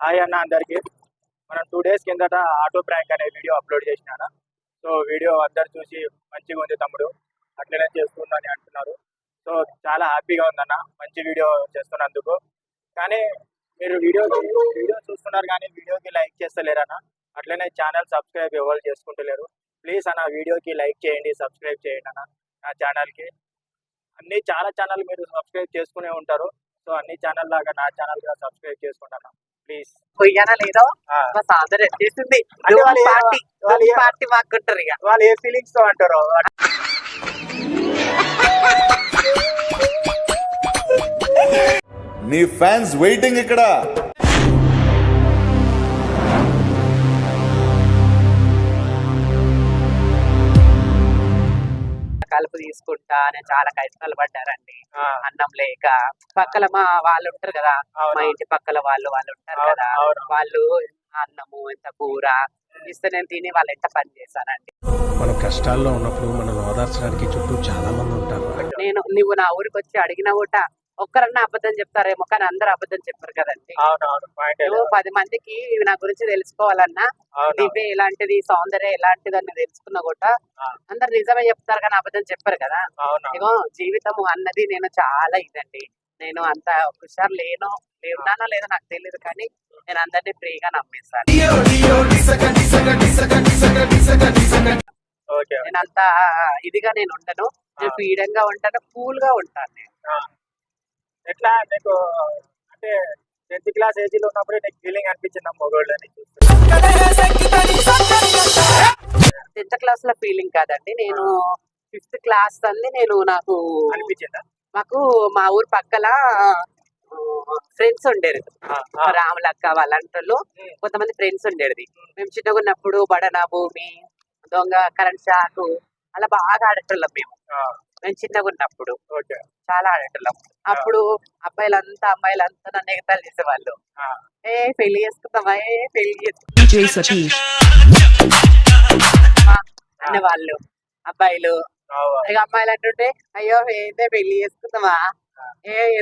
Hi అన్న అందరికి. మనం 2 days కిందట ఆటో ప్రాంక్ అనే వీడియో అప్లోడ్ చేసినాను. సో వీడియో అందరు చూసి మంచిగా ఉంది తమ్ముడు, అట్లనే చేస్తున్నా అని అంటున్నారు. సో చాలా హ్యాపీగా ఉందన్న, మంచి వీడియో చేస్తున్నందుకు. కానీ మీరు వీడియో చూస్తున్నారు కానీ వీడియోకి లైక్ చేస్తలేరన్న, అట్లనే ఛానల్ సబ్స్క్రైబ్ ఎవరు చేసుకుంటలేరు. ప్లీజ్ అన్న వీడియోకి లైక్ చేయండి, సబ్స్క్రైబ్ చేయండి అన్న. నా ఛానల్కి చాలా ఛానల్ మీరు సబ్స్క్రైబ్ చేసుకునే ఉంటారు. సో అన్ని ఛానల్ లాగా నా ఛానల్ కూడా సబ్స్క్రైబ్ చేసుకుంటాను ప్లీజ్. పొయ్యానా లేదో మా సాందర్ వచ్చేసింది. పార్టీ మాకుంటారు, ఇక వాళ్ళు ఏ ఫీలింగ్స్ తో అంటారు. నీ ఫ్యాన్స్ వెయిటింగ్ ఇక్కడ. కలుపు తీసుకుంటా నేను చాలా కష్టాలు పడ్డారండి. అన్నం లేక పక్కల మా వాళ్ళు ఉంటారు కదా, మా ఇంటి పక్కల వాళ్ళు ఉంటారు కదా, వాళ్ళు అన్నము ఎంత కూర ఇస్తే నేను తిని వాళ్ళు ఎంత పని చేశానండి. మనం కష్టాల్లో ఉన్నప్పుడు మనం ఓదార్చడానికి చుట్టూ చాలా మంది ఉంటారు. నువ్వు నా ఊరికి వచ్చి అడిగిన ఊట ఒక్కరన్నా అబద్ధం చెప్తారేమో, కానీ అందరూ అబద్ధం చెప్పారు కదండి. 10 మందికి నా గురించి తెలుసుకోవాలన్నా, దివ్య ఎలాంటిది, సౌందర్య ఎలాంటిది అని తెలుసుకున్నా కూడా అందరు నిజమే చెప్తారు కానీ అబద్ధం చెప్పారు కదా. ఇగో జీవితం అన్నది నేను చాలా ఇదండి. నేను అంత హుషారు ఉన్నానో లేదో నాకు తెలియదు, కానీ నేను అందరినీ ఫ్రీగా నమ్మేస్తాను. నేను అంత ఇదిగా నేను ఉండను, నేను ఫ్రీడమ్ గా ఉంటాను, కూల్ గా ఉంటాను. నేను ఎట్లా నీకు అంటే 10th క్లాస్ ఏజ్ లో ఉన్నప్పుడు నీకు ఫీలింగ్ అనిపించింది మొగోళ్ళని? 10th క్లాస్ లో ఫీలింగ్ కాదండి, నేను 5th క్లాస్ అంది నేను నాకు అనిపించిందా. మాకు మా ఊరు పక్కల ఫ్రెండ్స్ ఉండేది, రాములక్క వాళ్ళంటూ కొంతమంది ఫ్రెండ్స్ ఉండేది. మేము చిన్నగా ఉన్నప్పుడు బడనా భూమి, దొంగ, కరెంట్ షాకు అలా బాగా ఆడేటోళ్ళం మేము చిన్నగా ఉన్నప్పుడు. చాలా ఆడేటోళ్ళం. అప్పుడు అబ్బాయిలంతా అమ్మాయిలంతా నన్ను ఎగతాలు చేసేవాళ్ళు. పెళ్లి చేసుకుందామా, పెళ్లి అనేవాళ్ళు అబ్బాయిలు. ఇక అమ్మాయిలు అంటుంటే అయ్యో ఏంటే పెళ్లి చేసుకుందామా,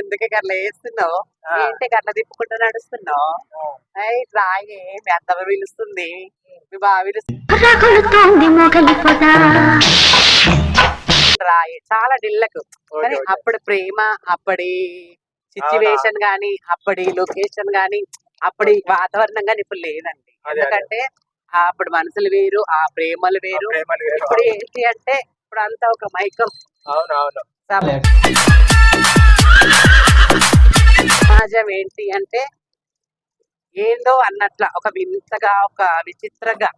ఎందుకే అట్లా చేస్తున్నావు, ఏంటి అట్లా తిప్పుకుంటూ నడుస్తున్నావు, రాయే మీ అత్తమ్మ పిలుస్తుంది, మీ బావ రాయే, చాలా డిల్లకు. కానీ అప్పటి ప్రేమ, అప్పటి సిచ్యువేషన్ గాని, అప్పటి లొకేషన్ గాని, అప్పటి వాతావరణం గాని ఇప్పుడు లేదండి. ఎందుకంటే అప్పుడు మనుషులు వేరు, ఆ ప్రేమలు వేరు. ఇప్పుడు ఏంటి అంటే ఇప్పుడు అంతా ఒక మైకం. సమాజం ఏంటి అంటే ఏందో అన్నట్ల ఒక వింతగా, ఒక విచిత్రంగా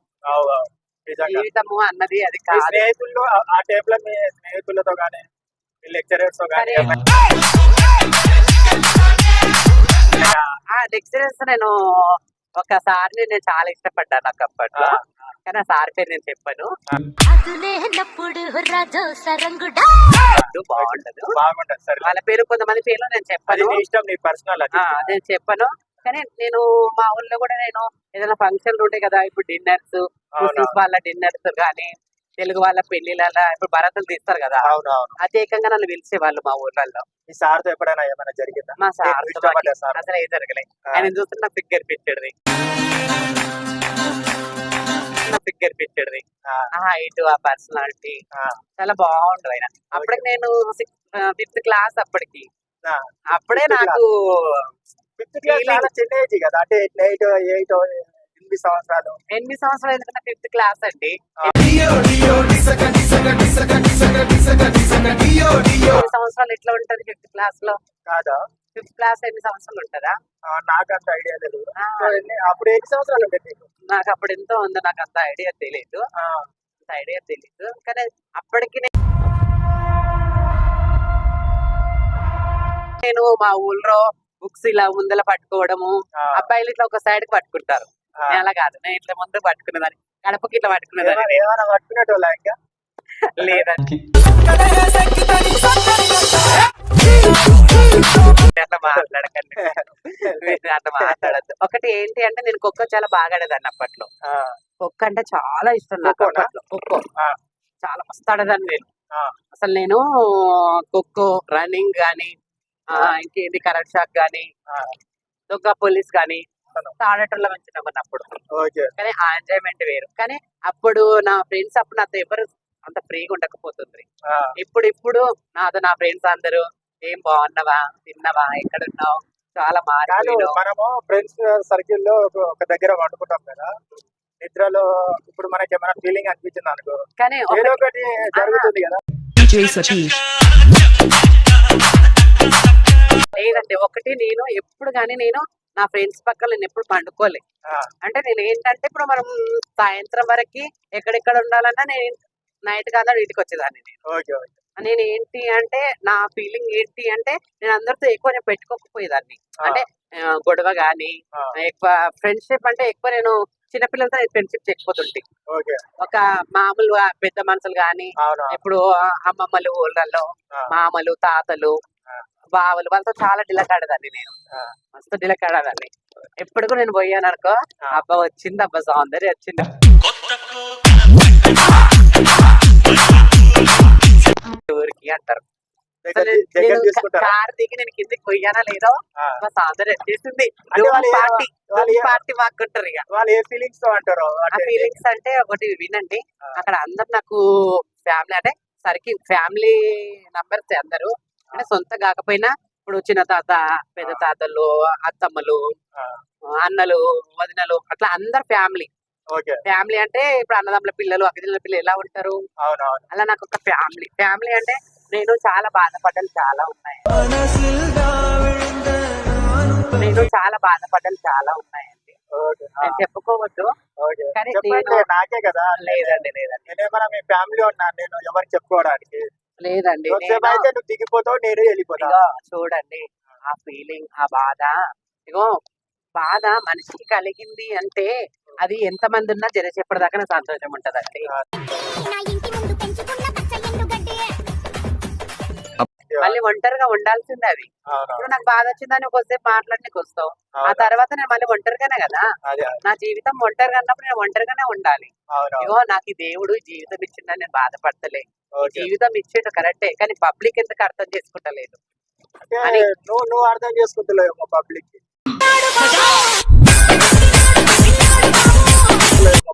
జీవితము అన్నది అది కాదు. స్నేహితుల్లో ఆ టైప్ లో మీ స్నేహితులతో కానీ లెక్చరర్స్ తో కానీ ఆ లెక్చరర్స్ నేను ఒకసారి నేను చాలా ఇష్టపడ్డాను నాకు అప్పట్లో, కానీ ఆ సార్ పేరు నేను చెప్పను. బాగుంటది వాళ్ళ పేరు, కొంతమంది పేర్లు నేను చెప్పను, నేను చెప్పను. కానీ నేను మా ఊళ్ళో కూడా నేను ఏదైనా ఫంక్షన్లు ఉంటాయి కదా, ఇప్పుడు డిన్నర్స్, ముస్లిమ్స్ వాళ్ళ డిన్నర్స్ కానీ, తెలుగు వాళ్ళ పెళ్లిళ్ళ ఇప్పుడు భరతలు తీస్తారు కదా, అత్యేకంగా నన్ను పిలిచేవాళ్ళు మా ఊర్లలో. మీ సార్తో ఎప్పుడైనా ఏమైనా జరిగిందా? మా సార్ అసలు ఏ జరగలేదు. ఆయన చూస్తున్న ఫిగర్ పిచ్చాడు, ఆ హైట్, ఆ పర్సనాలిటీ చాలా బాగుండు ఆయన. అప్పటికి నేను 5th క్లాస్, అప్పుడే నాకు చిన్న ఏజ్ కదా, అంటే 8 సంవత్సరాలు. 8 సంవత్సరాలు ఎందుకంటే 5th క్లాస్ అండి. 8 సంవత్సరాలు ఎట్లా ఉంటది 5th క్లాస్ లో? కాదా 5th క్లాస్ 8 సంవత్సరాలు ఉంటదా? నాకు అంత ఐడియా తెలియదు. అప్పుడు 8 సంవత్సరాలు ఉండేది నాకు. అప్పుడు ఎంతో ఉందో నాకు అంత ఐడియా తెలియదు. కానీ అప్పటికి నేను మా ఊళ్ళో బుక్స్ ఇలా ముందల పట్టుకోవడము, అబ్బాయిలు ఇట్లా ఒక సైడ్ కి పట్టుకుంటారు, నేను అలా కాదు, నేను ఇట్లా ముందు పట్టుకునేదాన్ని, గడపకి ఇట్లా పట్టుకునేదాన్ని. ఏమైనా పట్టుకునేటోళ్ళ ఇంకా లేదండి, అట్లా మాట్లాడకండి, అట్లా మాట్లాడద్దు. ఒకటి ఏంటి అంటే నేను ఖోఖో చాలా బాగా ఆడేదాన్ని అప్పట్లో. ఖోఖో అంటే చాలా ఇష్టం నాకు అప్పట్లో. ఖోఖో చాలా మస్తు ఆడేదాన్ని నేను. అసలు నేను ఖోఖో, రన్నింగ్ గానీ, ఇంకేంటి కరెంట్ షాక్ గానీ, దొంగ పోలీస్ గానీ, తాడేటోళ్ళ నుంచి ఉన్నప్పుడు. ఓకే. కానీ ఆ ఎంజాయ్మెంట్ వేరు. కానీ అప్పుడు నా ఫ్రెండ్స్ అప్పుడు నాతో ఎవరు అంత ఫ్రీగా ఉండకపోతుంది. ఆ, ఇప్పుడు నాతో నా ఫ్రెండ్స్ అందరూ ఏం బాగున్నావా, తిన్నావా, ఎక్కడున్నావు, చాలా కాదు మారిపోయినావు. మనము ఫ్రెండ్స్ సర్కిల్ లో ఒక దగ్గర వండుకుంటాం కదా, నిద్రలో ఇప్పుడు మనకి ఏమైనా ఫీలింగ్ అనిపించింది అనుకో, కానీ ఏదో ఒకటి జరుగుతుంది కదా. లేదండి, ఒకటి నేను ఎప్పుడు కానీ నేను నా ఫ్రెండ్స్ పక్కన నేను ఎప్పుడు పండుకోలే. ఆ, అంటే నేను ఏంటంటే ఇప్పుడు మనం సాయంత్రం వరకు ఎక్కడెక్కడ ఉండాలన్నా నేను నైట్ కాదా ఇంటికి వచ్చేదాన్ని. Okay okay. నేను ఏంటి అంటే నా ఫీలింగ్ ఏంటి అంటే నేను అందరితో ఎక్కువ నేను పెట్టుకోకపోయేదాన్ని. ఆ, అంటే గొడవ గానీ ఆ, ఎక్కువ ఫ్రెండ్షిప్ అంటే ఎక్కువ నేను చిన్నపిల్లలతో ఫ్రెండ్షిప్ చేయకపోతుంటే. ఓకే. ఒక మామూలుగా పెద్ద మనుషులు గానీ అవును. ఇప్పుడు అమ్మమ్మలు ఊళ్ళల్లో ఆ, మామలు తాతలు ఆ, బావలు వాళ్ళతో చాలా డిలకాడదాన్ని నేను. ఆ, మస్తు డిలకాడదాన్ని. ఎప్పటికూ నేను పోయాను అనుకో, ఆ. అబ్బా వచ్చింది, అబ్బా సౌందర్యం వచ్చింది ఊరికి అంటారు. దగ్గర అసలు దగ్గర నేను తీసుకుంటారా? కార్ దిగి నేను కిందకి పోయానా లేదో ఆ, మా సౌందర్యం వచ్చేసింది. అంటే వాళ్ళు ఏ- పార్టీ వాళ్ళు ఏ- పార్టీ మాకుంటారు ఇక. వాళ్ళు ఏ ఫీలింగ్స్ తో అంటారు ఆ అంటే ఫీలింగ్స్ అంటే ఒకటి వినండి. ఆ, అక్కడ అందరు నాకు ఫ్యామిలీ అంటే సరికి ఫ్యామిలీ నంబర్స్ అందరూ. అంటే సొంత కాకపోయినా ఇప్పుడు చిన్న తాత, పెద్ద తాతలు, అత్తమ్మలు, ఆ, అన్నలు, వదినలు, అట్లా అందరు ఫ్యామిలీ. ఓకే. ఫ్యామిలీ అంటే ఇప్పుడు అన్నదమ్ముల పిల్లలు, అక్కదిల్ల పిల్లలు ఎలా ఉంటారు, అవును అవును. అలా నాకు ఒక ఫ్యామిలీ. ఫ్యామిలీ అంటే నేను చాలా బాధపడ్డాను చాలా ఉన్నాయి. నేను చాలా బాధపడ్డాను చాలా ఉన్నాయండి. ఓకే. ఆ, నేను చెప్పుకోవద్దు ఓకే. కానీ చెప్పండి, నేను నాకే కదా. లేదండి నేనేమన్నా మీ ఫ్యామిలీ ఉన్నాను నేను ఎవరికి చెప్పుకోవడానికి. లేదండి కొంతసేపు అయితే నువ్వు దిగిపోతావు, నేను వెళ్ళిపోతా. ఇగో చూడండి, ఆ ఫీలింగ్, ఆ బాధ, ఇగో బాధ మనిషికి కలిగింది అంటే అది ఎంత మంది ఉన్నా చెప్పేదాకా నాకు సంతోషం ఉంటదండి. నా ఇంటి ముందు పెంచుకున్న పచ్చ ఎండుగడ్డి మళ్ళీ ఒంటరిగా ఉండాల్సిందే అది. అవును ఇప్పుడు నాకు బాధ వచ్చిందని ఒకసేపు మాట్లాడడానికి వస్తావు, ఆ అవును. తర్వాత నేను మళ్ళీ ఒంటరిగానే కదా. అదే నా జీవితం ఒంటరిగా అన్నప్పుడు నేను ఒంటరిగానే ఉండాలి. అవును. ఇగో నాకు ఈ దేవుడు ఈ జీవితం ఇచ్చిందని నేను బాధపడతలే. ఈ ఓకే. జీవితం ఇచ్చేది కరెక్టే, కానీ పబ్లిక్ ఎందుకు అర్థం చేసుకుంటలేదు అంటే అని. నువ్వు అర్థం చేసుకుంటలేమో పబ్లిక్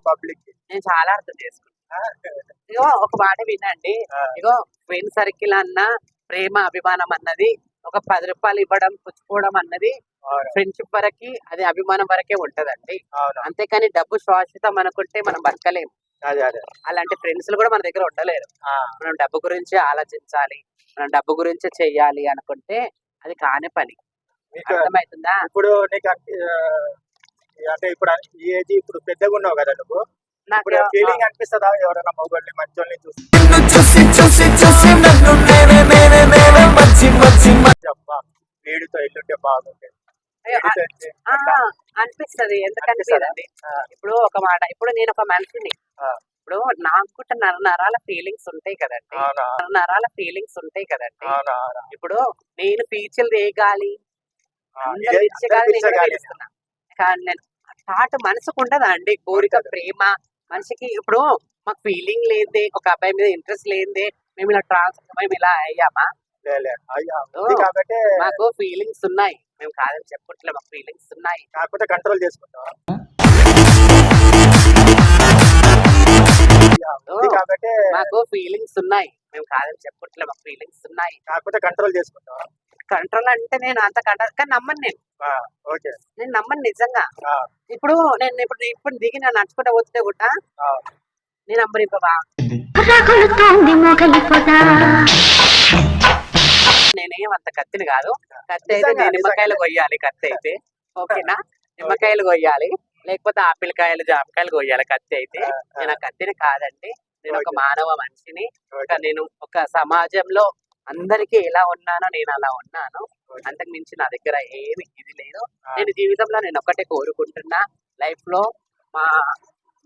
పబ్లిక్. నేను చాలా అర్థం చేసుకుంటాను. ఇగో ఒక మాట వినండి, ఇగో ఫ్రెండ్ సర్కిల్ అన్న ప్రేమ అభిమానం అన్నది ఒక 10 రూపాయలు ఇవ్వడం పుచ్చుకోవడం అన్నది ఫ్రెండ్షిప్ వరకి, అది అభిమానం వరకే ఉంటదండి. అవును. అంతేకాని డబ్బు శాశ్వతం అనుకుంటే మనం బతకలేము. అదే అదే. అలాంటి ఫ్రెండ్స్ కూడా మన దగ్గర ఉండలేరు. ఆ, మనం డబ్బు గురించి ఆలోచించాలి, మనం డబ్బు గురించి చెయ్యాలి అనుకుంటే అది కాని పని. నీకు అర్థమవుతుందా? ఇప్పుడు నీకు అంటే ఇప్పుడు ఈ ఏజ్ ఇప్పుడు పెద్దగా ఉన్నావు కదా నువ్వు, నాకు ఇప్పుడు ఫీలింగ్ అనిపిస్తుందా ఎవరైనా మొగోళ్ళని మంచోళ్ళని చూసి అబ్బా వీడితో ఎల్లుంటే బాగుంటుంది, వీడితో వెళ్తే ఆ, అట్లా అనిపిస్తది. ఎందుకు అనిపిస్తుందా? అనిపిస్తుంది? ఆ, ఇప్పుడు ఒక మాట, ఇప్పుడు నేను ఒక మనిషిని, ఆ, ఇప్పుడు నాకు కూడా నరాల ఫీలింగ్స్ ఉంటాయి కదండి. అవునా నరాల ఫీలింగ్స్ ఉంటాయి కదండి. అవునా అవునా. ఇప్పుడు నేను పీచులు రేగాలి, ఆ, అందరు ఇదే పిచ్చగాలి, అందరు నేను కూడా పిచ్చగాలి. పిలుస్తున్నా. కానీ నేను థాట్ మనసుకు ఉండదా అండి, కోరిక, ఉంటది. ప్రేమ మనిషికి. ఇప్పుడు మాకు ఫీలింగ్ లేదే, ఒక అబ్బాయి మీద ఇంట్రెస్ట్ లేదే మేము ఇలా అయ్యామా? లే, అయ్యా, ఉంది కాబట్టి మాకు ఫీలింగ్స్ ఉన్నాయి, మేము కాదని చెప్పట్లే, మాకు ఫీలింగ్స్ ఉన్నాయి. కాకపోతే కంట్రోల్ చేసుకుంటావా? ఉంది కాబట్టి మాకు ఫీలింగ్స్ ఉన్నాయి, మేము కాదని చెప్పట్లే, మాకు ఫీలింగ్స్ ఉన్నాయి. కాకపోతే కంట్రోల్ చేసుకుంటావా? కంట్రోల్ అంటే నేను అంత కంట్రోల్ కానీ నమ్మను. ఆ, ఓకే. నేను నమ్మను నిజంగా. ఆ, ఇప్పుడు నేను ఇప్పుడు దిగి నేను నడుచుకుంటా పోతే కూడా ఆ, నేను అమ్మరిపవా, రగులుతోంది మొగలి పొద నేనేం అంత కత్తిని కాదు. కత్తి అయితే నిజంగా, నేను నిమ్మకాయలు నిజంగా. కొయ్యాలి, కత్తి అయితే ఓకేనా, నిమ్మకాయలు కొయ్యాలి, లేకపోతే ఆపిల్ కాయలు జామకాయలు కొయ్యాలి. కత్తి అయితే నేను ఆ కత్తిని కాదండి. నేను ఒక ఓకే. మానవ మనిషిని. ఓకే. నేను ఒక సమాజంలో అందరికీ ఎలా ఉన్నానో నేను అలా ఉన్నాను. ఓకే. అంతకు మించి నా దగ్గర ఏమి ఇది లేదు. ఆ, నేను జీవితంలో నేను ఒకటే కోరుకుంటున్నా, లైఫ్ లో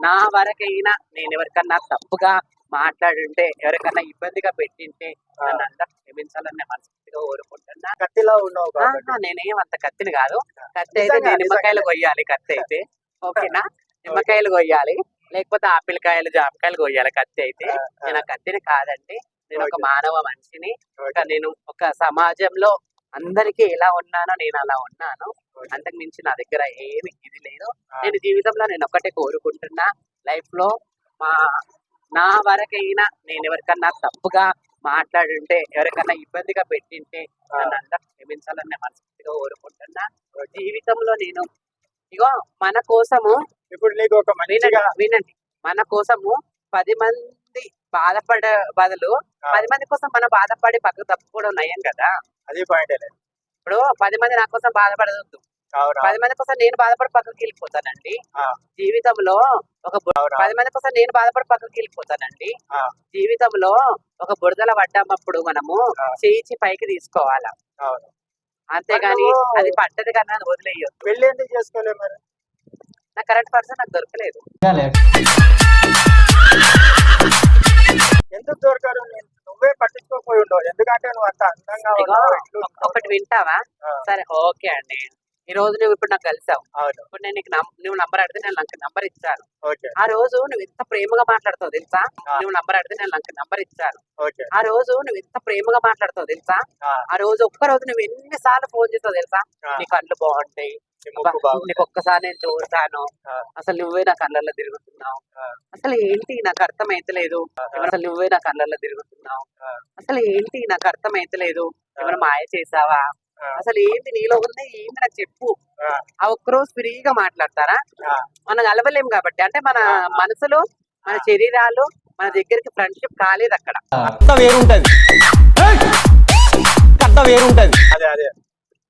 నా వరకైనా నేను ఎవరికన్నా తప్పుగా మాట్లాడుంటే, ఎవరికన్నా ఇబ్బందిగా పెట్టింటే నన్ను అందరూ క్షమించాలని నేను మనస్ఫూర్తిగా కోరుకుంటున్నా. కత్తిలా ఉన్నావు కాబట్టి నేనేం అంత కత్తిని కాదు. కత్తి అయితే నిజంగా, నేను నిమ్మకాయలు నిజంగా. కొయ్యాలి, కత్తి అయితే ఓకేనా, నిమ్మకాయలు కొయ్యాలి, లేకపోతే ఆపిల్ కాయలు జామకాయలు కొయ్యాలి. కత్తి అయితే నేను ఆ కత్తిని కాదండి. నేను ఒక ఓకే. మానవ మనిషిని. ఓకే. నేను ఒక సమాజంలో అందరికీ ఎలా ఉన్నానో నేను అలా ఉన్నాను. అంతకు మించి నా దగ్గర ఏమి ఇది లేదు. నేను జీవితంలో నేను ఒక్కటే కోరుకుంటున్నా, లైఫ్ లో నా వరకైనా నేను ఎవరికన్నా తప్పుగా మాట్లాడుంటే, ఎవరికన్నా ఇబ్బందిగా పెట్టింటే నన్ను అందరూ క్షమించాలని నేను మనస్ఫూర్తిగా కోరుకుంటున్నా. జీవితంలో నేను ఇగో మన కోసము ఇప్పుడు నీకు ఒక మంచిగా వినండి, మన కోసము 10 మంది బాధపడే బదులు 10 మంది కోసం మనం బాధపడి పక్కకు తప్పుకోవడం నయం కదా. అది పాయింట్ ఇప్పుడు 10 మంది నా కోసం బాధపడవద్దు, 10 మంది కోసం నేను బాధపడి పక్కకి వెళ్ళిపోతానండి. జీవితంలో 10 మంది కోసం నేను బాధపడి పక్కకి వెళ్ళిపోతానండి. జీవితంలో ఒక బురదల పడ్డప్పుడు మనము చేయించి పైకి తీసుకోవాలా, అంతేగాని అది పట్టదు కన్నా వదిలేయొద్దు. పెళ్లి ఎందుకు చేసుకోలేదు మరి? నా కరెక్ట్ పర్సన్ నాకు దొరకలేదు. ఎందుకు దొరకరు? నువ్వే పట్టించుకోకపోయి ఉండవు, ఎందుకంటే నువ్వు అంత అందంగా ఉన్నావు. ఒకటి వింటావా? సరే ఓకే అండి, ఈ రోజు నువ్వు ఇప్పుడు నాకు కలిసావు, అవును. ఇప్పుడు నేను నీకు నువ్వు నంబర్ అడిగితే నేను నాకు నంబర్ ఇచ్చాను. ఓకే ఆ రోజు నువ్వు ఎంత ప్రేమగా మాట్లాడతావు తెలుసా? నువ్వు నంబర్ అడిగితే నేను నాకు నంబర్ ఇచ్చాను. ఓకే ఆ రోజు నువ్వు ఎంత ప్రేమగా మాట్లాడతావు తెలుసా? ఆ రోజు ఒక్క రోజు నువ్వు ఎన్నిసార్లు ఫోన్ చేస్తావు తెలుసా? నీ కళ్ళు బాగుంటాయి, నీకు ఒక్కసారి నేను చూస్తాను, అసలు నువ్వే నా కళ్ళల్లో తిరుగుతున్నావు, అసలు ఏంటి నాకు అర్థమైతలేదు, అసలు నువ్వే నా కళ్ళల్లో తిరుగుతున్నావు, అసలు ఏంటి నాకు అర్థమైతలేదు, ఏమైనా మాయ చేసావా, అసలు ఏంటి నీలో ఉంది ఏంటి నాకు చెప్పు. ఆ ఒక్కరోజు ఫ్రీగా మాట్లాడతారా? మనం కలవలేం కాబట్టి, అంటే మన మనసులో మన శరీరాలు మన దగ్గరికి ఫ్రెండ్షిప్ కాలేదు అక్కడ. అదే అదే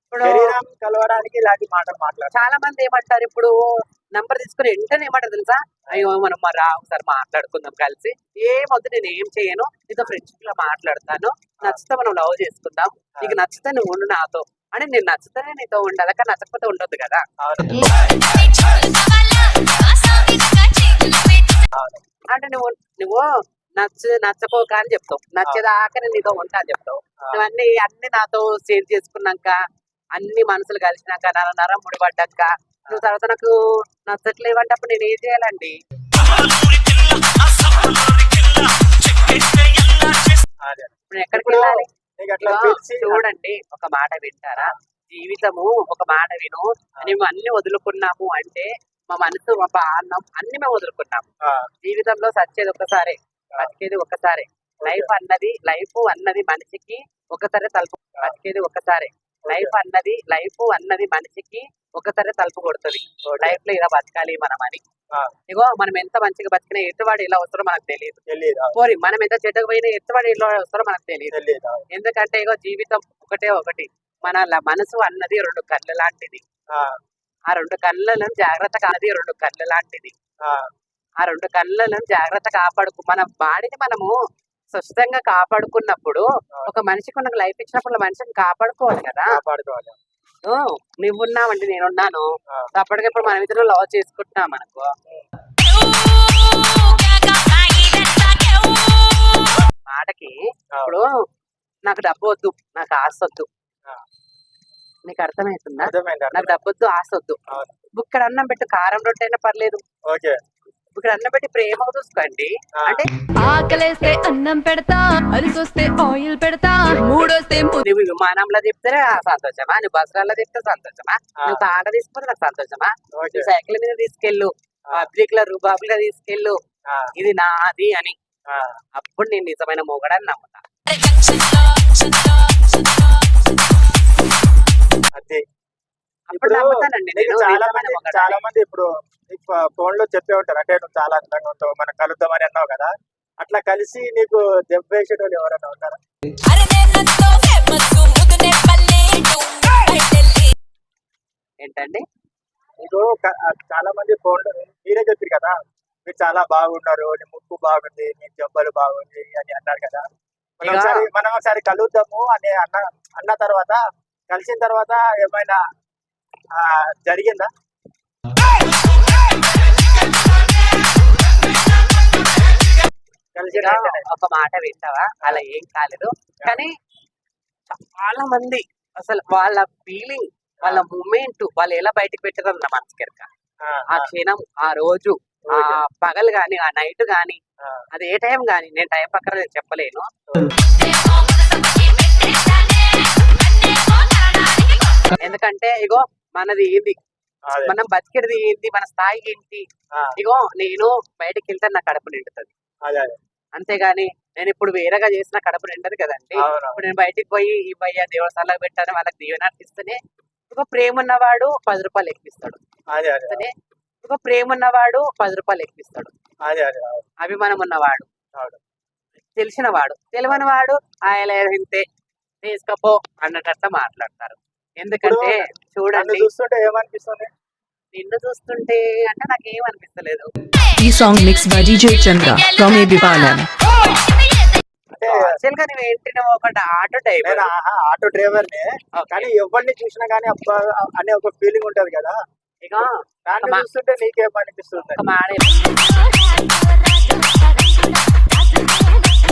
ఇప్పుడు శరీరం కలవడానికి ఇలాంటి మాటలు మాట్లాడాలి. చాలా మంది ఏమంటారు, ఇప్పుడు నంబర్ తీసుకుని వెంటనే ఏమంటారు తెలుసా? అయ్యో మనం రా ఒకసారి మాట్లాడుకుందాం కలిసి, ఏమొద్దు నేను ఏం చేయను, నీతో ఫ్రెండ్షిప్ లో మాట్లాడతాను, నచ్చితే మనం లవ్ చేసుకుందాం, నీకు నచ్చితే నువ్వు ఉండు నాతో అని. నేను నచ్చితేనే నీతో ఉండాలి, కానీ నచ్చకపోతే ఉండొద్దు కదా. అంటే నువ్వు నచ్చపోక అని చెప్తావు, నచ్చేదాకా నేను నీతో ఉంటా అని చెప్తావు. నువ్వు అన్ని నాతో షేర్ చేసుకున్నాక, అన్ని మనసులు కలిసినాక, నరం ముడిపడ్డాక, నువ్వు తర్వాత నాకు నచ్చట్లేవంటే అప్పుడు నేను ఏం చేయాలండి? ఇప్పుడు ఎక్కడికి వెళ్ళాలి? చూడండి, ఒక మాట వింటారా? జీవితము ఒక మాట విను. మేము అన్ని వదులుకున్నాము అంటే మా మనసు మా ప్రాణం అన్ని మేము వదులుకున్నాము. జీవితంలో సచ్చేది ఒక్కసారి, బతికేది ఒక్కసారి. లైఫ్ అన్నది మనిషికి ఒకసారి తలుపు, బతికేది ఒకసారి. లైఫ్ అన్నది మనిషికి ఒకసారి తలుపు కొడుతుంది. లైఫ్ లో ఇలా బతకాలి మనం అని. ఇగో మనం ఎంత మంచిగా బతికినా ఎట్టువాడు ఇలా వస్తారో మనకు తెలియదు. పోరి మనం ఎంత చెడ్డకు పోయినా ఎట్టువాడు ఇలా వస్తారో మనకు తెలియదు. ఎందుకంటే ఇగో జీవితం ఒకటి. మన మనసు అన్నది 2 కళ్ళు లాంటిది. ఆ 2 కళ్ళలను జాగ్రత్తగా అన్నది 2 కళ్ళు లాంటిది. ఆ 2 కళ్ళలను జాగ్రత్తగా మన బాడీని మనము స్వస్థంగా కాపాడుకున్నప్పుడు, ఒక మనిషికి మనకు లైఫ్ ఇచ్చినప్పుడు మనిషిని కాపాడుకోవాలి కదా. నువ్వున్నావండి నేనున్నాను, అప్పటికప్పుడు మనం ఇద్దరు లవ్ చేసుకుంటున్నాం అనుకో, మాటకి ఇప్పుడు నాకు డబ్బు వద్దు, నాకు ఆశ వద్దు, నీకు అర్థమవుతుందా? నాకు డబ్బు వద్దు, ఆశ వద్దు. ఇక్కడ అన్నం పెట్టు, కారం రొట్టె అయినా పర్లేదు, ఇక్కడ అన్నం పెట్టి ప్రేమ చూసుకోండి. అంటే ఆకలేస్తే అన్నం పెడతా, అరిసొస్తే ఆయిల్ పెడతా, మూడొస్తే నువ్వు విమానంలో చెప్తే సంతోషమా, నువ్వు బస్సులలో చెప్తే సంతోషమా, నువ్వు తాట తీసుకుంటే నాకు సంతోషమా, నువ్వు సైకిల్ మీద తీసుకెళ్ళు, పబ్లిక్ లో రూబాబులుగా తీసుకెళ్ళు, ఇది నాది అని, అప్పుడు నేను నిజమైన మొగడని నమ్ముతా. అప్పుడు నమ్ముతానండి నేను. చాలా మంది ఇప్పుడు ఫోన్ లో చెప్పే ఉంటారు, అంటే నువ్వు చాలా అందంగా ఉంటావు, మనం కలుద్దామని అన్నావు కదా, అట్లా కలిసి నీకు దెబ్బేసేటోళ్ళు ఎవరైనా ఉంటారా? ఏంటండి? నీకు చాలా మంది ఫోన్ లో మీరే చెప్పారు కదా, మీరు చాలా బాగున్నారు, నీ ముక్కు బాగుంది, మీ జబ్బలు బాగుంది అని అన్నారు కదా. మనం ఒకసారి కలుద్దాము అని అన్న తర్వాత, కలిసిన తర్వాత ఏమైనా జరిగిందా? ఒక మాట వింటావా? అలా ఏం కాలేదు, కానీ చాలా మంది అసలు వాళ్ళ ఫీలింగ్, వాళ్ళ మూమెంట్, వాళ్ళు ఎలా బయటకు పెట్టారు నా మనసుకెరక. ఆ క్షణం, ఆ రోజు, ఆ పగలు గాని, ఆ నైట్ గాని, అది ఏ టైం గాని, నేను టైం పక్కన నేను చెప్పలేను. ఎందుకంటే ఇగో మనది ఏంది, అదే మనం బతికేది ఏంటి, మన స్థాయి ఏంటి. ఆ, ఇగో నేను బయటకు వెళ్తే నా కడుపు నిండుతుంది, అదే అదే అంతేగాని నేను ఇప్పుడు వేరేగా చేసిన కడుపు నిండదు కదండి. అవును ఇప్పుడు నేను బయటికి పోయి ఇవ్వయ్యా దేవస్థానాలకు పెట్టాను వాళ్ళకి దీవెనాలు ఇస్తేనే ఒక ప్రేమ ఉన్నవాడు 10 రూపాయలు ఎక్కిస్తాడు, అదే అదే ఇస్తేనే ఒక ప్రేమ ఉన్నవాడు 10 రూపాయలు ఎక్కిస్తాడు. అదే అదే అవును అభిమానం ఉన్నవాడు, అవును. తెలిసిన వాడు, తెలియని వాడు ఆయన ఇంతే తీసుకపో అన్నట్టు మాట్లాడతారు. ఎందుకంటే నన్ను చూడండి, చూస్తుంటే ఏమనిపిస్తుంది? నిన్ను చూస్తుంటే అంటే నాకు ఏమనిపిస్తలేదు. ఈ song mix by DJ Chandra from ABPalam. అంటే యాక్చువల్ గా నువ్వు ఏంటి, నువ్వు ఒక ఆటో డ్రైవర్. నేను ఆటో డ్రైవర్ని, కానీ ఎవరిని చూసినా కానీ అబ్బా అనే ఒక ఫీలింగ్ ఉంటది కదా. ఇక దాన్ని మా- చూస్తుంటే నీకేమనిపిస్తుంది? ఒక మాట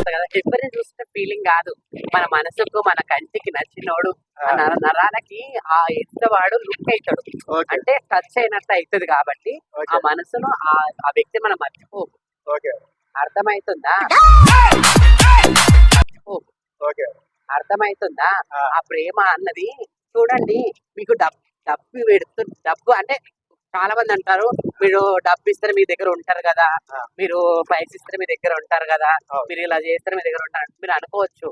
కదా, ఎవరిని చూస్తే ఫీలింగ్ కాదు, మన మనసుకు మన కంటికి నచ్చినోడు ఆ నరాలకి ఆ ఎత్తవాడు లుక్ అవుతాడు, ఓకే అంటే టచ్ అయినట్టు అవుతుంది. కాబట్టి ఆ ఓకే మనసును ఆ వ్యక్తి మనం మర్చిపోకు. ఓకే అర్థమవుతుందా? మర్చిపోకు. ఓకే అర్థమవుతుందా? ఆ. ఆ ప్రేమ అన్నది చూడండి, మీకు డబ్బు డబ్బు అంటే చాలా మంది అంటారు, మీరు డబ్బు ఇస్తే మీ దగ్గర ఉంటారు కదా, ఆ. మీరు పైసలు ఇస్తే మీ దగ్గర ఉంటారు కదా, అవును. మీరు ఇలా చేస్తే మీ దగ్గర ఉంటారు, మీరు అనుకోవచ్చు.